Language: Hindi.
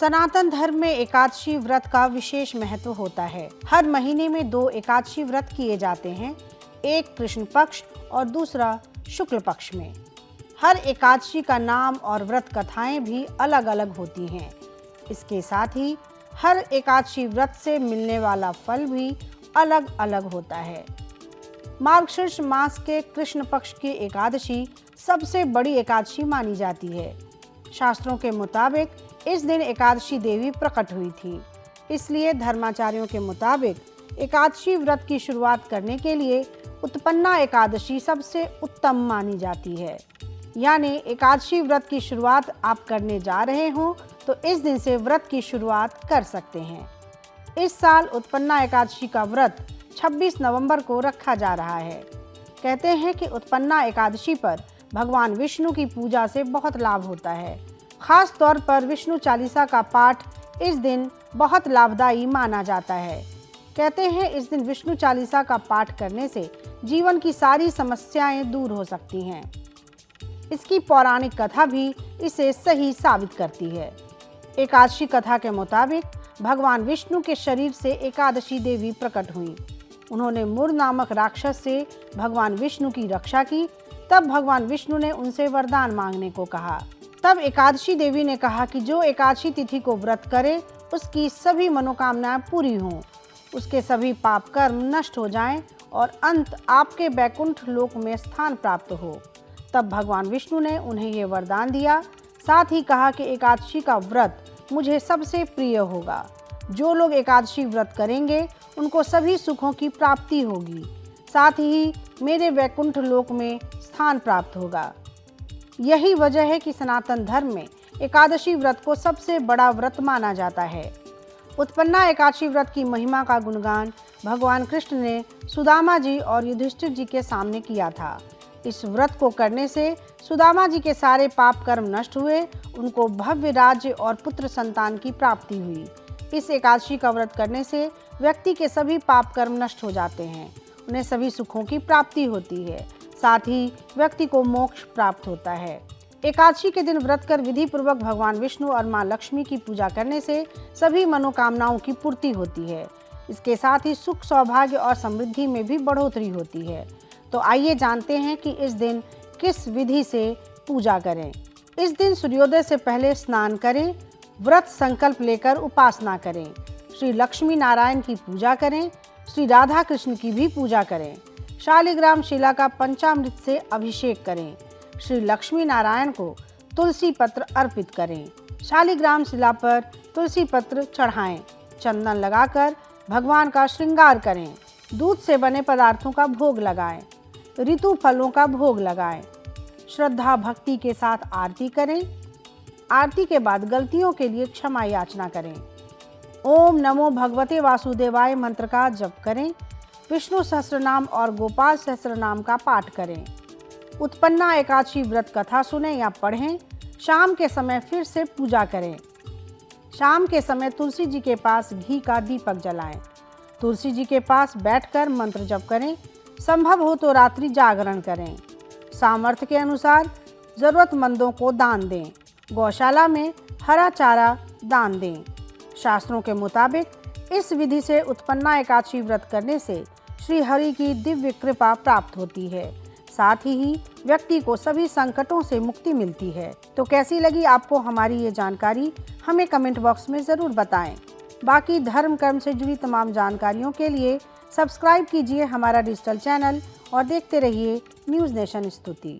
सनातन धर्म में एकादशी व्रत का विशेष महत्व होता है। हर महीने में 2 एकादशी व्रत किए जाते हैं, एक कृष्ण पक्ष और दूसरा शुक्ल पक्ष में। हर एकादशी का नाम और व्रत कथाएं भी अलग अलग होती हैं। इसके साथ ही हर एकादशी व्रत से मिलने वाला फल भी अलग अलग होता है। मार्गशीर्ष मास के कृष्ण पक्ष की एकादशी सबसे बड़ी एकादशी मानी जाती है। शास्त्रों के मुताबिक इस दिन एकादशी देवी प्रकट हुई थी, इसलिए धर्माचार्यों के मुताबिक एकादशी व्रत की शुरुआत करने के लिए उत्पन्ना एकादशी सबसे उत्तम मानी जाती है। यानी एकादशी व्रत की शुरुआत आप करने जा रहे हो तो इस दिन से व्रत की शुरुआत कर सकते हैं। इस साल उत्पन्ना एकादशी का व्रत 26 नवंबर को रखा जा रहा है। कहते हैं कि उत्पन्ना एकादशी पर भगवान विष्णु की पूजा से बहुत लाभ होता है। खास तौर पर विष्णु चालीसा का पाठ इस दिन बहुत लाभदायी माना जाता है। कहते हैं इस दिन विष्णु चालीसा का पाठ करने से जीवन की सारी समस्याएं दूर हो सकती हैं। इसकी पौराणिक कथा भी इसे सही साबित करती है। एकादशी कथा के मुताबिक भगवान विष्णु के शरीर से एकादशी देवी प्रकट हुई। उन्होंने मुर नामक राक्षस से भगवान विष्णु की रक्षा की। तब भगवान विष्णु ने उनसे वरदान मांगने को कहा। तब एकादशी देवी ने कहा कि जो एकादशी तिथि को व्रत करे उसकी सभी मनोकामनाएं पूरी हों, उसके सभी पाप कर्म नष्ट हो जाएं और अंत आपके बैकुंठ लोक में स्थान प्राप्त हो। तब भगवान विष्णु ने उन्हें ये वरदान दिया। साथ ही कहा कि एकादशी का व्रत मुझे सबसे प्रिय होगा। जो लोग एकादशी व्रत करेंगे उनको सभी सुखों की प्राप्ति होगी, साथ ही मेरे वैकुंठ लोक में स्थान प्राप्त होगा। यही वजह है कि सनातन धर्म में एकादशी व्रत को सबसे बड़ा व्रत माना जाता है। उत्पन्ना एकादशी व्रत की महिमा का गुणगान भगवान कृष्ण ने सुदामा जी और युधिष्ठिर जी के सामने किया था। इस व्रत को करने से सुदामा जी के सारे पाप कर्म नष्ट हुए, उनको भव्य राज्य और पुत्र संतान की प्राप्ति हुई। इस एकादशी का व्रत करने से व्यक्ति के सभी पाप कर्म नष्ट हो जाते हैं, उन्हें सभी सुखों की प्राप्ति होती है, साथ ही व्यक्ति को मोक्ष प्राप्त होता है। एकादशी के दिन व्रत कर विधि पूर्वक भगवान विष्णु और मां लक्ष्मी की पूजा करने से सभी मनोकामनाओं की पूर्ति होती है। इसके साथ ही सुख, सौभाग्य और समृद्धि में भी बढ़ोतरी होती है। तो आइए जानते हैं कि इस दिन किस विधि से पूजा करें। इस दिन सूर्योदय से पहले स्नान करें, व्रत संकल्प लेकर उपासना करें, श्री लक्ष्मी नारायण की पूजा करें, श्री राधा कृष्ण की भी पूजा करें, शालिग्राम शिला का पंचामृत से अभिषेक करें, श्री लक्ष्मी नारायण को तुलसी पत्र अर्पित करें, शालिग्राम शिला पर तुलसी पत्र चढ़ाएं, चंदन लगाकर भगवान का श्रृंगार करें, दूध से बने पदार्थों का भोग लगाएं, ऋतु फलों का भोग लगाएं, श्रद्धा भक्ति के साथ आरती करें। आरती के बाद गलतियों के लिए क्षमा याचना करें। ओम नमो भगवते वासुदेवाय मंत्र का जप करें। विष्णु सहस्त्रनाम और गोपाल सहस्त्रनाम का पाठ करें। उत्पन्ना एकादशी व्रत कथा सुने या पढ़ें। शाम के समय फिर से पूजा करें। शाम के समय तुलसी जी के पास घी का दीपक जलाएं। तुलसी जी के पास बैठकर मंत्र जप करें। संभव हो तो रात्रि जागरण करें। सामर्थ्य के अनुसार जरूरतमंदों को दान दें। गौशाला में हरा चारा दान दें। शास्त्रों के मुताबिक इस विधि से उत्पन्ना एकादशी व्रत करने से श्री हरि की दिव्य कृपा प्राप्त होती है। साथ ही व्यक्ति को सभी संकटों से मुक्ति मिलती है। तो कैसी लगी आपको हमारी ये जानकारी, हमें कमेंट बॉक्स में ज़रूर बताएं। बाकी धर्म कर्म से जुड़ी तमाम जानकारियों के लिए सब्सक्राइब कीजिए हमारा डिजिटल चैनल और देखते रहिए न्यूज़ नेशन स्तुति।